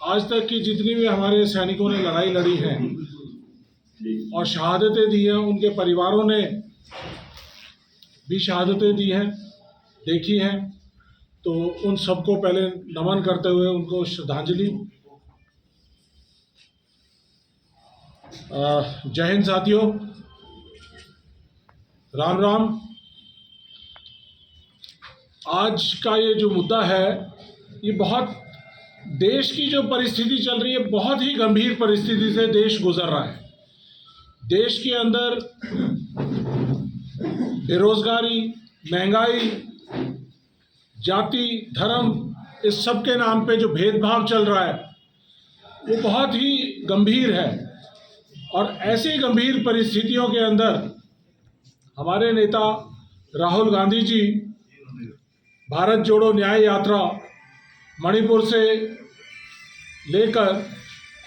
आज तक की जितनी भी हमारे सैनिकों ने लड़ाई लड़ी है और शहादतें दी हैं, उनके परिवारों ने भी शहादतें दी हैं, देखी हैं, तो उन सबको पहले नमन करते हुए उनको श्रद्धांजलि। जय हिंद साथियों, राम राम। आज का ये जो मुद्दा है, ये बहुत देश की जो परिस्थिति चल रही है, बहुत ही गंभीर परिस्थिति से देश गुजर रहा है। देश के अंदर बेरोजगारी, महंगाई, जाति, धर्म, इस सब के नाम पे जो भेदभाव चल रहा है वो बहुत ही गंभीर है। और ऐसी गंभीर परिस्थितियों के अंदर हमारे नेता राहुल गांधी जी भारत जोड़ो न्याय यात्रा मणिपुर से लेकर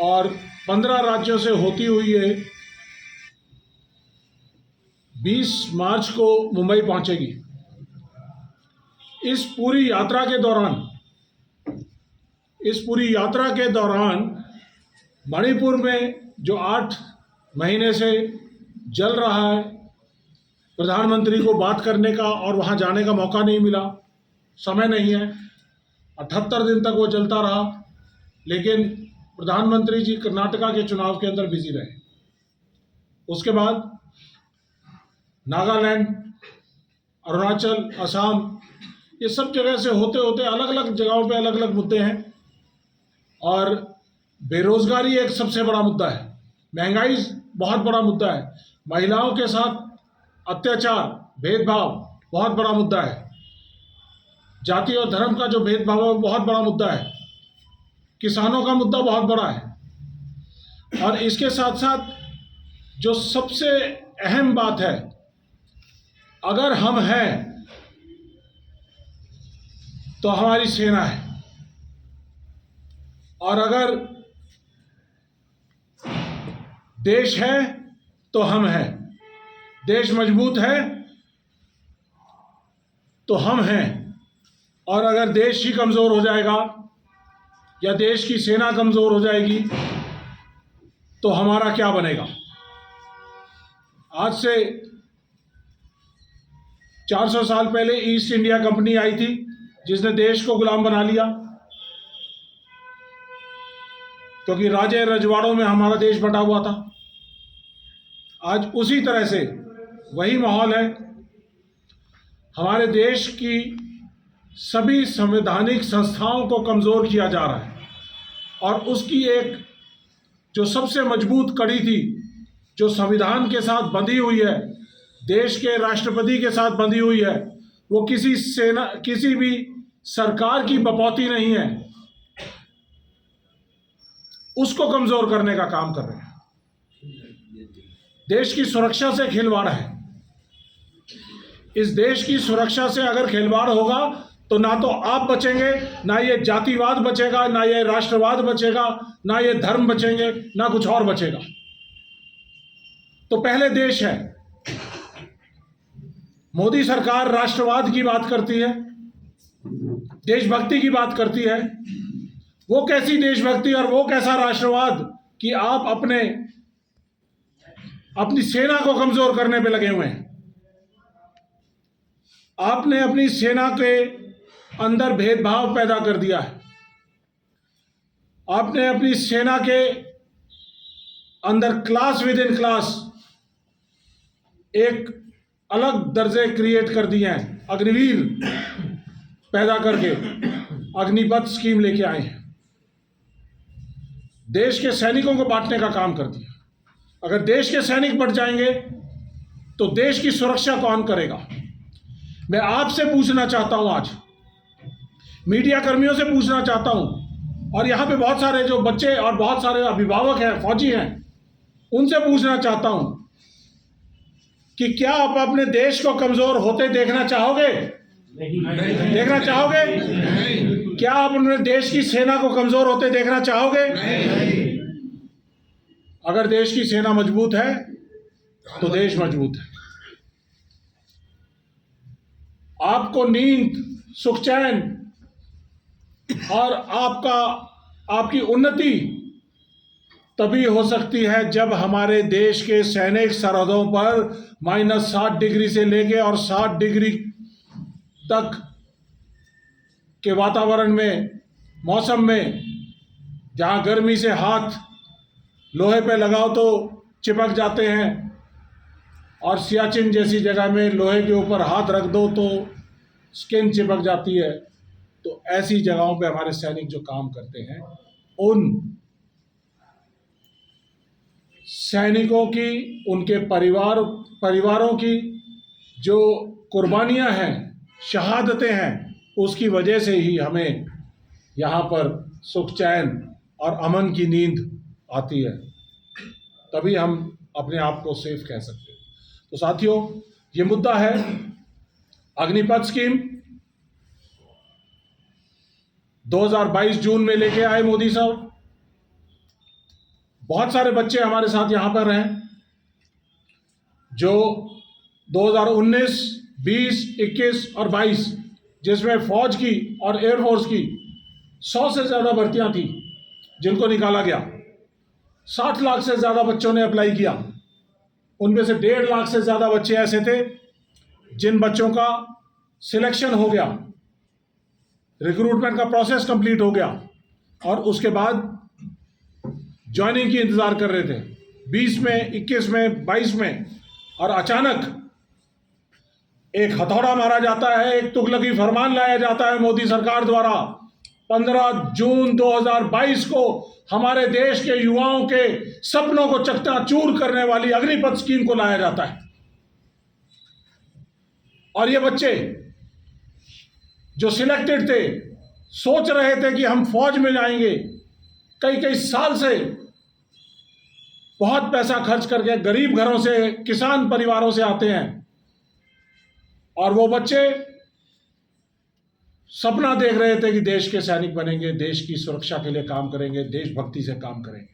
और 15 राज्यों से होती हुई है 20 मार्च को मुंबई पहुंचेगी। इस पूरी यात्रा के दौरान मणिपुर में जो 8 महीने से जल रहा है, प्रधानमंत्री को बात करने का और वहां जाने का मौका नहीं मिला, समय नहीं है। 78 दिन तक वो चलता रहा, लेकिन प्रधानमंत्री जी कर्नाटका के चुनाव के अंदर बिजी रहे। उसके बाद नागालैंड, अरुणाचल, असम, ये सब जगह से होते होते अलग अलग जगहों पे अलग अलग मुद्दे हैं। और बेरोजगारी एक सबसे बड़ा मुद्दा है, महंगाई बहुत बड़ा मुद्दा है, महिलाओं के साथ अत्याचार, भेदभाव बहुत बड़ा मुद्दा है, जाति और धर्म का जो भेदभाव है बहुत बड़ा मुद्दा है, किसानों का मुद्दा बहुत बड़ा है। और इसके साथ साथ जो सबसे अहम बात है, अगर हम हैं तो हमारी सेना है, और अगर देश है तो हम हैं। देश मजबूत है तो हम हैं, और अगर देश ही कमज़ोर हो जाएगा या देश की सेना कमज़ोर हो जाएगी तो हमारा क्या बनेगा। आज से 400 साल पहले ईस्ट इंडिया कंपनी आई थी, जिसने देश को गुलाम बना लिया, क्योंकि राजे रजवाड़ों में हमारा देश बटा हुआ था। आज उसी तरह से वही माहौल है। हमारे देश की सभी संवैधानिक संस्थाओं को कमज़ोर किया जा रहा है, और उसकी एक जो सबसे मजबूत कड़ी थी, जो संविधान के साथ बंधी हुई है, देश के राष्ट्रपति के साथ बंधी हुई है, वो किसी भी सरकार की बपौती नहीं है, उसको कमज़ोर करने का काम कर रहे हैं। देश की सुरक्षा से खिलवाड़ है। इस देश की सुरक्षा से अगर खिलवाड़ होगा तो ना तो आप बचेंगे, ना ये जातिवाद बचेगा, ना ये राष्ट्रवाद बचेगा, ना ये धर्म बचेंगे, ना कुछ और बचेगा। तो पहले देश है। मोदी सरकार राष्ट्रवाद की बात करती है, देशभक्ति की बात करती है। वो कैसी देशभक्ति और वो कैसा राष्ट्रवाद कि आप अपनी सेना को कमजोर करने पे लगे हुए हैं। आपने अपनी सेना के अंदर भेदभाव पैदा कर दिया है। आपने अपनी सेना के अंदर क्लास विद इन क्लास एक अलग दर्जे क्रिएट कर दिए हैं। अग्निवीर पैदा करके अग्निपथ स्कीम लेके आए हैं। देश के सैनिकों को बांटने का काम कर दिया। अगर देश के सैनिक बढ़ जाएंगे तो देश की सुरक्षा कौन करेगा। मैं आपसे पूछना चाहता हूं, आज मीडिया कर्मियों से पूछना चाहता हूं, और यहां पे बहुत सारे जो बच्चे और बहुत सारे अभिभावक हैं, फौजी हैं, उनसे पूछना चाहता हूं कि क्या आप अपने देश को कमजोर होते देखना चाहोगे? नहीं। देखना चाहोगे? नहीं। क्या आप अपने देश की सेना को कमजोर होते देखना चाहोगे? नहीं। अगर देश की सेना मजबूत है तो देश मजबूत है। आपको नींद, सुख, चैन और आपकी उन्नति तभी हो सकती है जब हमारे देश के सैनिक सरहदों पर -60 डिग्री से लेके और 60 डिग्री तक के वातावरण में, मौसम में, जहाँ गर्मी से हाथ लोहे पे लगाओ तो चिपक जाते हैं और सियाचिन जैसी जगह में लोहे के ऊपर हाथ रख दो तो स्किन चिपक जाती है, तो ऐसी जगहों पे हमारे सैनिक जो काम करते हैं, उन सैनिकों की, उनके परिवारों की जो कुर्बानियां हैं, शहादतें हैं, उसकी वजह से ही हमें यहाँ पर सुख चैन और अमन की नींद आती है, तभी हम अपने आप को सेफ कह सकते हैं। तो साथियों, ये मुद्दा है अग्निपथ स्कीम 2022 जून में लेके आए मोदी साहब। बहुत सारे बच्चे हमारे साथ यहां पर हैं जो 2019, 20, 21 और 22 जिसमें फौज की और एयरफोर्स की 100 से ज़्यादा भर्तियां थी जिनको निकाला गया। 60 लाख से ज़्यादा बच्चों ने अप्लाई किया। उनमें से 1.5 लाख से ज़्यादा बच्चे ऐसे थे जिन बच्चों का सिलेक्शन हो गया, रिक्रूटमेंट का प्रोसेस कंप्लीट हो गया और उसके बाद ज्वाइनिंग की इंतज़ार कर रहे थे 20 में, 21 में, 22 में, और अचानक एक हथौड़ा मारा जाता है, एक तुगलकी फरमान लाया जाता है मोदी सरकार द्वारा। 15 जून 2022 को हमारे देश के युवाओं के सपनों को चकनाचूर करने वाली अग्निपथ स्कीम को लाया जाता है। और ये बच्चे जो सिलेक्टेड थे, सोच रहे थे कि हम फौज में जाएंगे, कई कई साल से बहुत पैसा खर्च करके गरीब घरों से, किसान परिवारों से आते हैं, और वो बच्चे सपना देख रहे थे कि देश के सैनिक बनेंगे, देश की सुरक्षा के लिए काम करेंगे, देशभक्ति से काम करेंगे।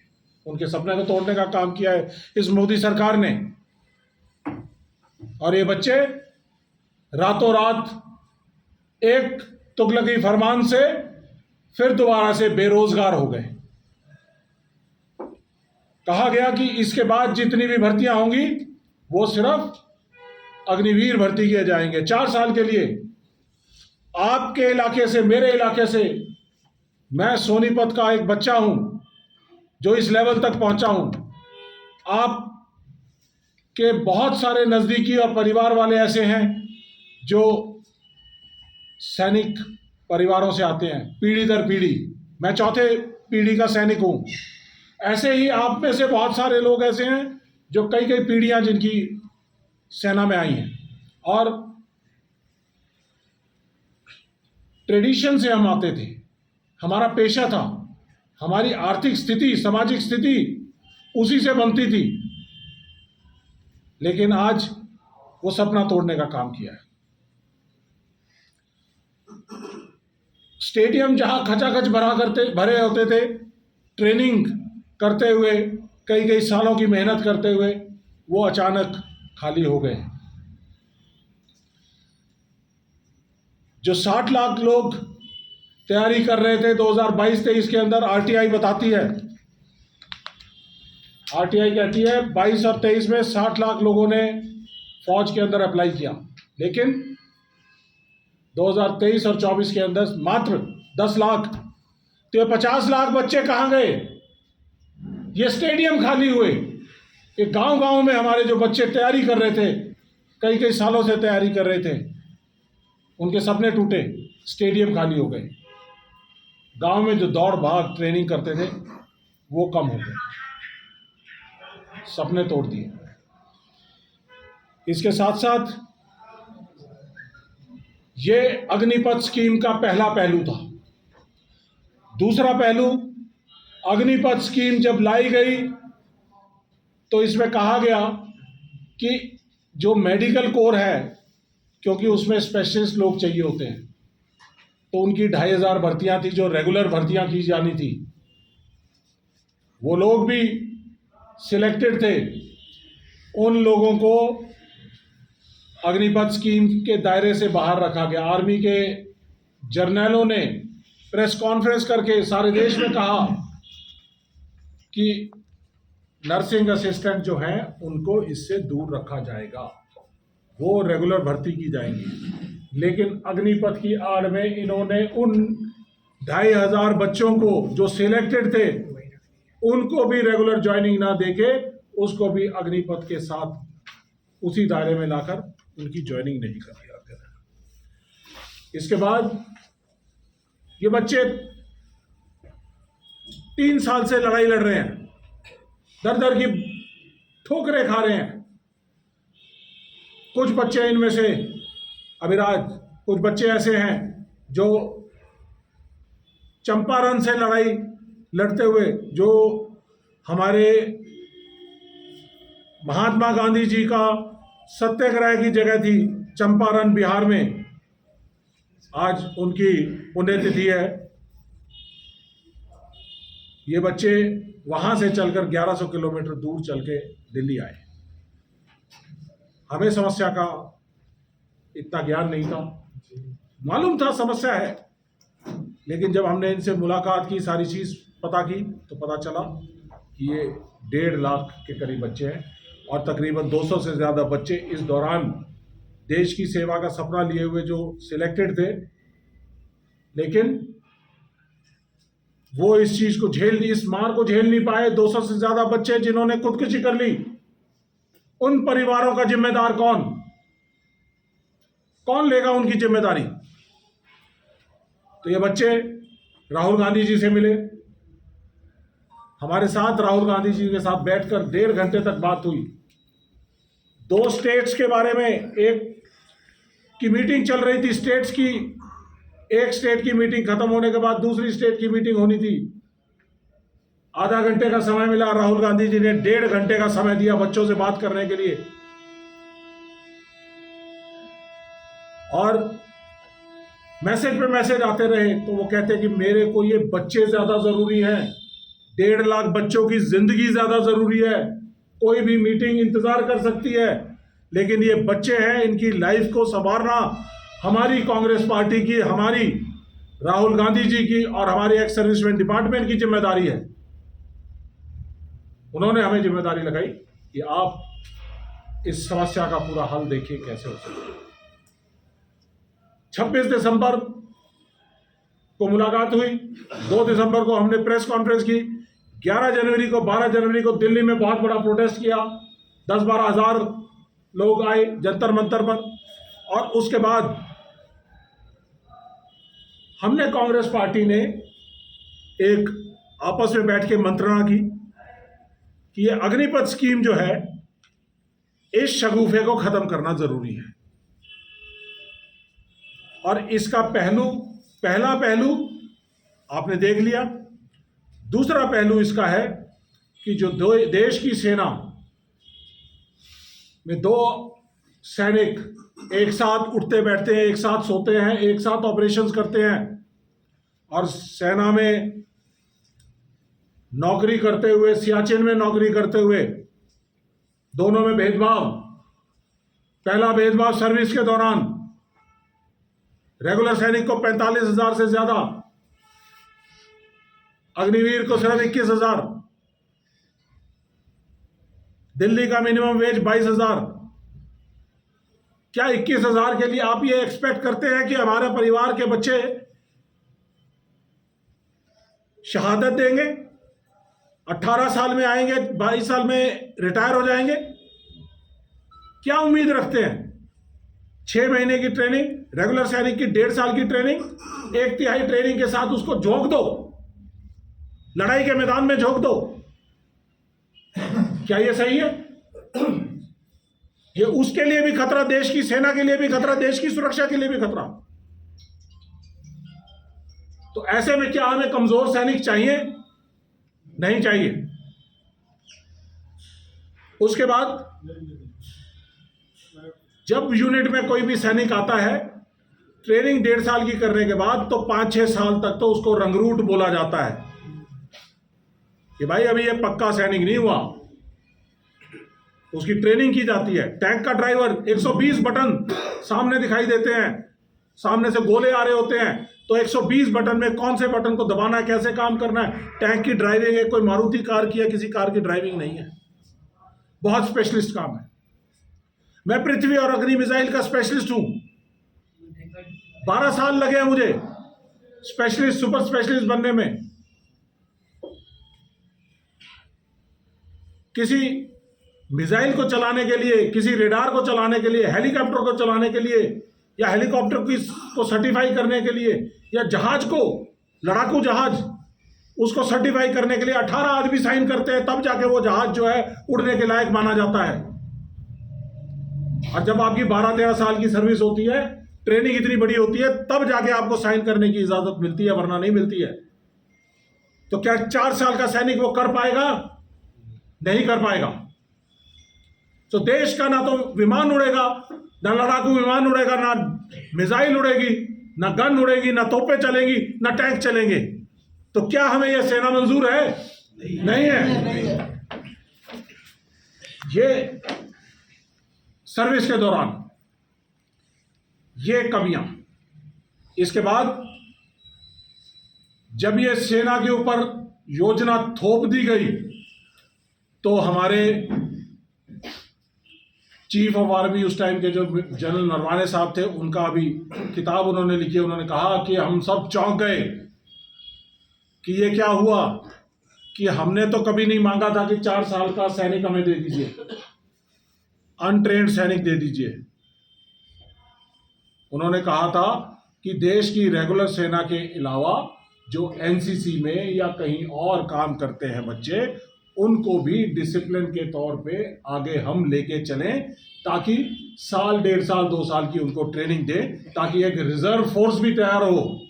उनके सपने को तोड़ने का काम किया है इस मोदी सरकार ने। और ये बच्चे रातों रात एक तुगलकी फरमान से फिर दोबारा से बेरोजगार हो गए। कहा गया कि इसके बाद जितनी भी भर्तियां होंगी वो सिर्फ अग्निवीर भर्ती किए जाएंगे 4 साल के लिए। आपके इलाके से, मेरे इलाके से, मैं सोनीपत का एक बच्चा हूं जो इस लेवल तक पहुंचा हूं। आप के बहुत सारे नज़दीकी और परिवार वाले ऐसे हैं जो सैनिक परिवारों से आते हैं, पीढ़ी दर पीढ़ी। मैं चौथे पीढ़ी का सैनिक हूं। ऐसे ही आप में से बहुत सारे लोग ऐसे हैं जो कई कई पीढ़ियां जिनकी सेना में आई हैं, और ट्रेडिशन से हम आते थे, हमारा पेशा था, हमारी आर्थिक स्थिति, सामाजिक स्थिति उसी से बनती थी। लेकिन आज वो सपना तोड़ने का काम किया है। स्टेडियम जहां खचाखच भरे होते थे, ट्रेनिंग करते हुए, कई कई सालों की मेहनत करते हुए, वो अचानक खाली हो गए। जो 60 लाख लोग तैयारी कर रहे थे 2022-23 के अंदर, आरटीआई बताती है, आरटीआई कहती है 22 और 23 में 60 लाख लोगों ने फौज के अंदर अप्लाई किया, लेकिन 2023 और 24 के अंदर मात्र 10 लाख। तो ये 50 लाख बच्चे कहाँ गए? ये स्टेडियम खाली हुए। ये गांव गांव में हमारे जो बच्चे तैयारी कर रहे थे, कई कई सालों से तैयारी कर रहे थे, उनके सपने टूटे, स्टेडियम खाली हो गए। गांव में जो दौड़ भाग ट्रेनिंग करते थे वो कम हो गए, सपने तोड़ दिए। इसके साथ साथ ये अग्निपथ स्कीम का पहला पहलू था। दूसरा पहलू, अग्निपथ स्कीम जब लाई गई तो इसमें कहा गया कि जो मेडिकल कोर है, क्योंकि उसमें स्पेशलिस्ट लोग चाहिए होते हैं, तो उनकी 2500 भर्तियां थी जो रेगुलर भर्तियां की जानी थी। वो लोग भी सिलेक्टेड थे। उन लोगों को अग्निपथ स्कीम के दायरे से बाहर रखा गया। आर्मी के जर्नलों ने प्रेस कॉन्फ्रेंस करके सारे देश में कहा कि नर्सिंग असिस्टेंट जो हैं उनको इससे दूर रखा जाएगा, वो रेगुलर भर्ती की जाएंगी। लेकिन अग्निपथ की आड़ में इन्होंने उन 2500 बच्चों को जो सिलेक्टेड थे उनको भी रेगुलर ज्वाइनिंग ना देके उसको भी अग्निपथ के साथ उसी दायरे में लाकर उनकी ज्वाइनिंग नहीं कर दिया गया। इसके बाद ये बच्चे 3 साल से लड़ाई लड़ रहे हैं, दर दर की ठोकरें खा रहे हैं। कुछ बच्चे इनमें से अभिराज, कुछ बच्चे ऐसे हैं जो चंपारण से लड़ाई लड़ते हुए, जो हमारे महात्मा गांधी जी का सत्याग्रह की जगह थी चंपारण बिहार में, आज उनकी पुण्यतिथि है। ये बच्चे वहां से चलकर 1100 किलोमीटर दूर चल के दिल्ली आए। हमें समस्या का इतना ज्ञान नहीं था, मालूम था समस्या है, लेकिन जब हमने इनसे मुलाकात की, सारी चीज़ पता की, तो पता चला कि ये 1.5 लाख के करीब बच्चे हैं और तकरीबन 200 से ज़्यादा बच्चे इस दौरान देश की सेवा का सपना लिए हुए जो सिलेक्टेड थे, लेकिन वो इस चीज़ को इस मार को झेल नहीं पाए। 200 से ज़्यादा बच्चे जिन्होंने खुदकुशी कर ली, उन परिवारों का जिम्मेदार कौन लेगा उनकी जिम्मेदारी? तो ये बच्चे राहुल गांधी जी से मिले, हमारे साथ राहुल गांधी जी के साथ बैठकर 1.5 घंटे तक बात हुई। 2 स्टेट्स के बारे में एक की मीटिंग चल रही थी, स्टेट्स की। एक स्टेट की मीटिंग खत्म होने के बाद दूसरी स्टेट की मीटिंग होनी थी। आधा घंटे का समय मिला, राहुल गांधी जी ने 1.5 घंटे का समय दिया बच्चों से बात करने के लिए। और मैसेज पे मैसेज आते रहे, तो वो कहते कि मेरे को ये बच्चे ज्यादा जरूरी हैं, 1.5 लाख बच्चों की जिंदगी ज्यादा जरूरी है। कोई भी मीटिंग इंतजार कर सकती है, लेकिन ये बच्चे हैं, इनकी लाइफ को संवारना हमारी कांग्रेस पार्टी की, हमारी राहुल गांधी जी की और हमारे एक्स सर्विसमैन डिपार्टमेंट की जिम्मेदारी है। उन्होंने हमें जिम्मेदारी लगाई कि आप इस समस्या का पूरा हल देखिए कैसे हो सकता है। 26 दिसंबर को मुलाकात हुई, 2 दिसंबर को हमने प्रेस कॉन्फ्रेंस की, 11 जनवरी को 12 जनवरी को दिल्ली में बहुत बड़ा प्रोटेस्ट किया, 10-12 हज़ार लोग आए जंतर मंतर पर। और उसके बाद हमने कांग्रेस पार्टी ने एक आपस में बैठ के मंत्रणा की कि ये अग्निपथ स्कीम जो है, इस शगुफे को खत्म करना जरूरी है। और इसका पहला पहलू आपने देख लिया। दूसरा पहलू इसका है कि जो देश की सेना में 2 सैनिक एक साथ उठते बैठते हैं, एक साथ सोते हैं, एक साथ ऑपरेशंस करते हैं, और सेना में नौकरी करते हुए, सियाचिन में नौकरी करते हुए, दोनों में भेदभाव। पहला भेदभाव सर्विस के दौरान, रेगुलर सैनिक को 45,000 से ज्यादा, अग्निवीर को सिर्फ 21,000, दिल्ली का मिनिमम वेज 22,000। क्या 21,000 के लिए आप ये एक्सपेक्ट करते हैं कि हमारे परिवार के बच्चे शहादत देंगे, 18 साल में आएंगे, 22 साल में रिटायर हो जाएंगे? क्या उम्मीद रखते हैं? 6 महीने की ट्रेनिंग, रेगुलर सैनिक की 1.5 साल की ट्रेनिंग, 1/3 ट्रेनिंग के साथ उसको झोंक दो, लड़ाई के मैदान में झोंक दो। क्या ये सही है? ये उसके लिए भी खतरा, देश की सेना के लिए भी खतरा, देश की सुरक्षा के लिए भी खतरा। तो ऐसे में क्या हमें कमजोर सैनिक चाहिए? नहीं चाहिए। उसके बाद जब यूनिट में कोई भी सैनिक आता है, ट्रेनिंग 1.5 साल की करने के बाद तो 5-6 साल तक तो उसको रंगरूट बोला जाता है कि भाई अभी ये पक्का सैनिक नहीं हुआ। उसकी ट्रेनिंग की जाती है। टैंक का ड्राइवर, 120 बटन सामने दिखाई देते हैं, सामने से गोले आ रहे होते हैं, तो 120 बटन में कौन से बटन को दबाना है, कैसे काम करना है। टैंक की ड्राइविंग है, कोई मारुति कार की या किसी कार की ड्राइविंग नहीं है, बहुत स्पेशलिस्ट काम है। मैं पृथ्वी और अग्नि मिसाइल का स्पेशलिस्ट हूं। 12 साल लगे हैं मुझे स्पेशलिस्ट, सुपर स्पेशलिस्ट बनने में। किसी मिसाइल को चलाने के लिए, किसी रेडार को चलाने के लिए, हेलीकॉप्टर को चलाने के लिए, या हेलीकॉप्टर को सर्टिफाई करने के लिए, या जहाज को, लड़ाकू जहाज, उसको सर्टिफाई करने के लिए 18 आदमी साइन करते हैं, तब जाके वो जहाज जो है उड़ने के लायक माना जाता है। और जब आपकी 12-13 साल की सर्विस होती है, ट्रेनिंग इतनी बड़ी होती है, तब जाके आपको साइन करने की इजाजत मिलती है, वरना नहीं मिलती है। तो क्या 4 साल का सैनिक वो कर पाएगा? नहीं कर पाएगा। तो देश का ना तो विमान उड़ेगा, ना लड़ाकू विमान उड़ेगा, ना मिसाइल उड़ेगी, ना गन उड़ेगी, ना तोपें चलेंगी, ना टैंक चलेंगे। तो क्या हमें यह सेना मंजूर है? नहीं है। ये सर्विस के दौरान ये कमियां, इसके बाद जब ये सेना के ऊपर योजना थोप दी गई, तो हमारे चीफ ऑफ आर्मी उस टाइम के जो जनरल नरवाने साहब थे, उनका अभी किताब उन्होंने लिखी है। उन्होंने कहा कि हम सब चौंक गए कि ये क्या हुआ, कि हमने तो कभी नहीं मांगा था कि 4 साल का सैनिक हमें दे दीजिए, अनट्रेन्ड सैनिक दे दीजिए। उन्होंने कहा था कि देश की रेगुलर सेना के अलावा जो एनसीसी में या कहीं और काम करते हैं बच्चे, उनको भी डिसिप्लिन के तौर पे आगे हम लेके चलें, ताकि साल, 1.5 साल, 2 साल की उनको ट्रेनिंग दें, ताकि एक रिजर्व फोर्स भी तैयार हो।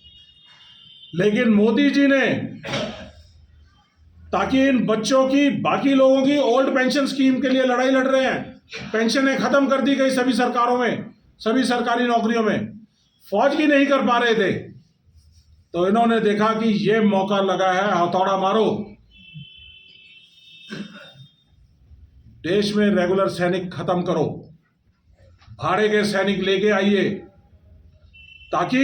लेकिन मोदी जी ने, ताकि इन बच्चों की, बाकी लोगों की ओल्ड पेंशन स्कीम के लिए लड़ाई लड़ रहे हैं, पेंशनें खत्म कर दी गई सभी सरकारों में, सभी सरकारी नौकरियों में, फौज की नहीं कर पा रहे थे। तो इन्होंने देखा कि ये मौका लगा है, हथौड़ा मारो, देश में रेगुलर सैनिक खत्म करो, भाड़े के सैनिक लेके आइए, ताकि